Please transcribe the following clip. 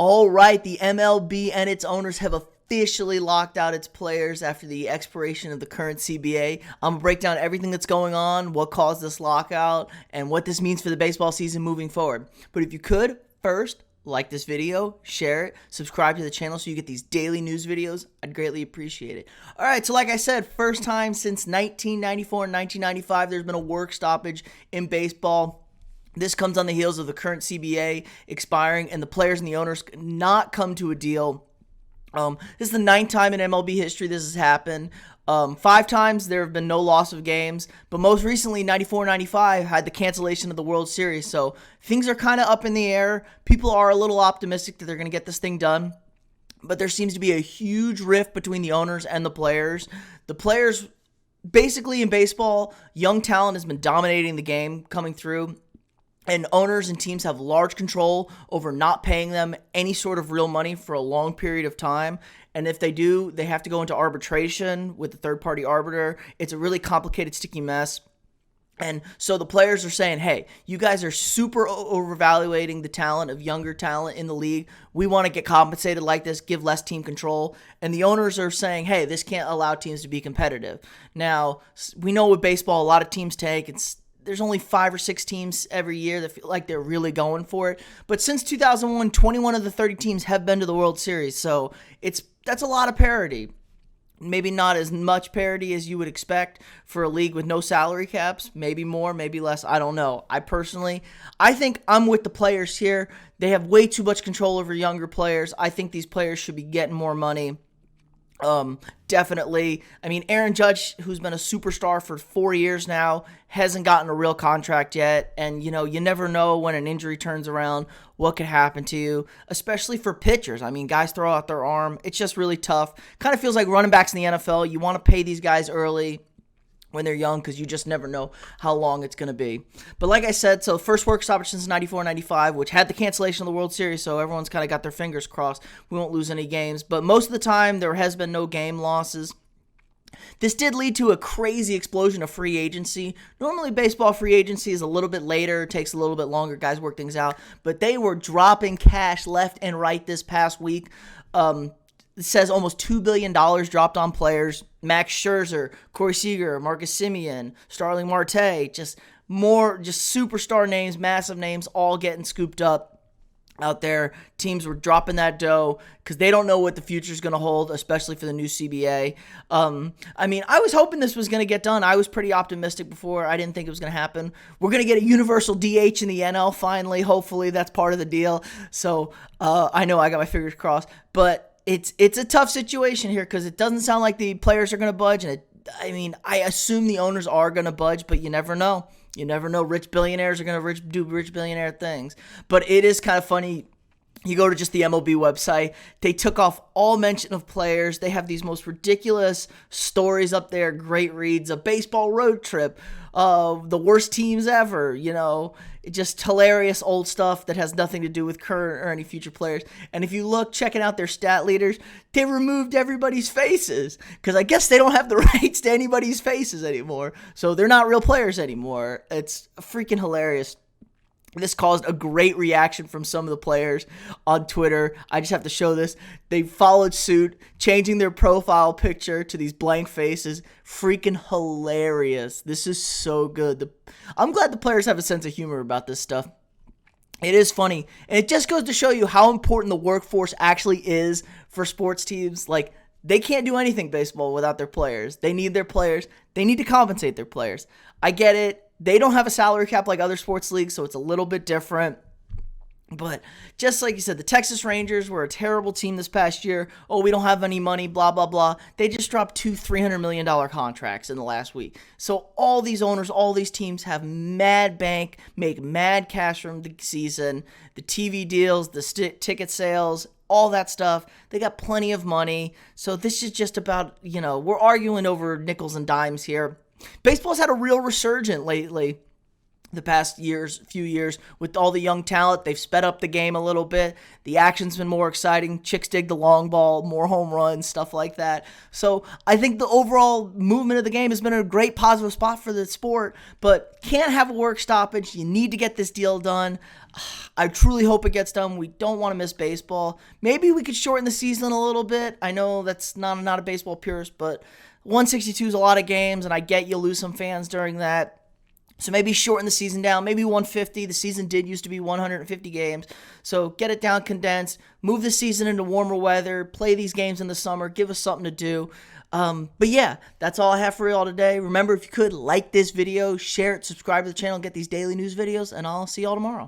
All right, the MLB and its owners have officially locked out its players after the expiration of the current CBA. I'm going to break down everything that's going on, what caused this lockout, and what this means for the baseball season moving forward. But if you could, first, like this video, share it, subscribe to the channel so you get these daily news videos. I'd greatly appreciate it. All right, so like I said, first time since 1994 and 1995, there's been a work stoppage in baseball. This comes on the heels of the current CBA expiring and the players and the owners not come to a deal. This is the 9th time in MLB history this has happened. 5 times there have been no loss of games, but most recently 94-95 had the cancellation of the World Series. So things are kind of up in the air. People are a little optimistic that they're going to get this thing done, but there seems to be a huge rift between the owners and the players. The players, basically in baseball, young talent has been dominating the game coming through. And owners and teams have large control over not paying them any sort of real money for a long period of time. And if they do, they have to go into arbitration with the third-party arbiter. It's a really complicated, sticky mess. And so the players are saying, hey, you guys are super overvaluating the talent of younger talent in the league. We want to get compensated like this, give less team control. And the owners are saying, hey, this can't allow teams to be competitive. Now, we know with baseball, a lot of teams tank. There's only 5 or 6 teams every year that feel like they're really going for it. But since 2001, 21 of the 30 teams have been to the World Series. So that's a lot of parity. Maybe not as much parity as you would expect for a league with no salary caps. Maybe more, maybe less. I don't know. I think I'm with the players here. They have way too much control over younger players. I think these players should be getting more money. Definitely. I mean, Aaron Judge, who's been a superstar for 4 years now, hasn't gotten a real contract yet. And, you never know when an injury turns around what could happen to you, especially for pitchers. I mean, guys throw out their arm. It's just really tough. Kind of feels like running backs in the NFL. You want to pay these guys early when they're young because you just never know how long it's going to be. But like I said, so first work stoppage since 94-95, which had the cancellation of the World Series, so everyone's kind of got their fingers crossed. We won't lose any games. But most of the time, there has been no game losses. This did lead to a crazy explosion of free agency. Normally, baseball free agency is a little bit later, takes a little bit longer, guys work things out. But they were dropping cash left and right this past week. It says almost $2 billion dropped on players. Max Scherzer, Corey Seager, Marcus Semien, Starling Marte, just superstar names, massive names, all getting scooped up out there. Teams were dropping that dough because they don't know what the future is going to hold, especially for the new CBA. I was hoping this was going to get done. I was pretty optimistic before. I didn't think it was going to happen. We're going to get a universal DH in the NL finally. Hopefully that's part of the deal. So I know I got my fingers crossed, but it's a tough situation here because it doesn't sound like the players are going to budge. And I assume the owners are going to budge, but you never know. You never know. Rich billionaires are going to do rich billionaire things. But it is kind of funny. You go to just the MLB website, they took off all mention of players. They have these most ridiculous stories up there, great reads, a baseball road trip, the worst teams ever, just hilarious old stuff that has nothing to do with current or any future players. And if you look, checking out their stat leaders, they removed everybody's faces because I guess they don't have the rights to anybody's faces anymore. So they're not real players anymore. It's freaking hilarious. This caused a great reaction from some of the players on Twitter. I just have to show this. They followed suit, changing their profile picture to these blank faces. Freaking hilarious. This is so good. I'm glad the players have a sense of humor about this stuff. It is funny. And it just goes to show you how important the workforce actually is for sports teams. Like, they can't do anything baseball without their players. They need their players. They need to compensate their players. I get it. They don't have a salary cap like other sports leagues, so it's a little bit different. But just like you said, the Texas Rangers were a terrible team this past year. Oh, we don't have any money, blah, blah, blah. They just dropped 2 $300 million contracts in the last week. So all these owners, all these teams have mad bank, make mad cash from the season. The TV deals, the ticket sales, all that stuff. They got plenty of money. So this is just about, we're arguing over nickels and dimes here. Baseball's had a real resurgence lately. The past few years, with all the young talent, they've sped up the game a little bit. The action's been more exciting. Chicks dig the long ball, more home runs, stuff like that. So I think the overall movement of the game has been in a great positive spot for the sport, but can't have a work stoppage. You need to get this deal done. I truly hope it gets done. We don't want to miss baseball. Maybe we could shorten the season a little bit. I know that's not a baseball purist, but 162 is a lot of games, and I get you'll lose some fans during that. So maybe shorten the season down, maybe 150. The season did used to be 150 games. So get it down condensed, move the season into warmer weather, play these games in the summer, give us something to do. But yeah, that's all I have for you all today. Remember, if you could, like this video, share it, subscribe to the channel, get these daily news videos, and I'll see y'all tomorrow.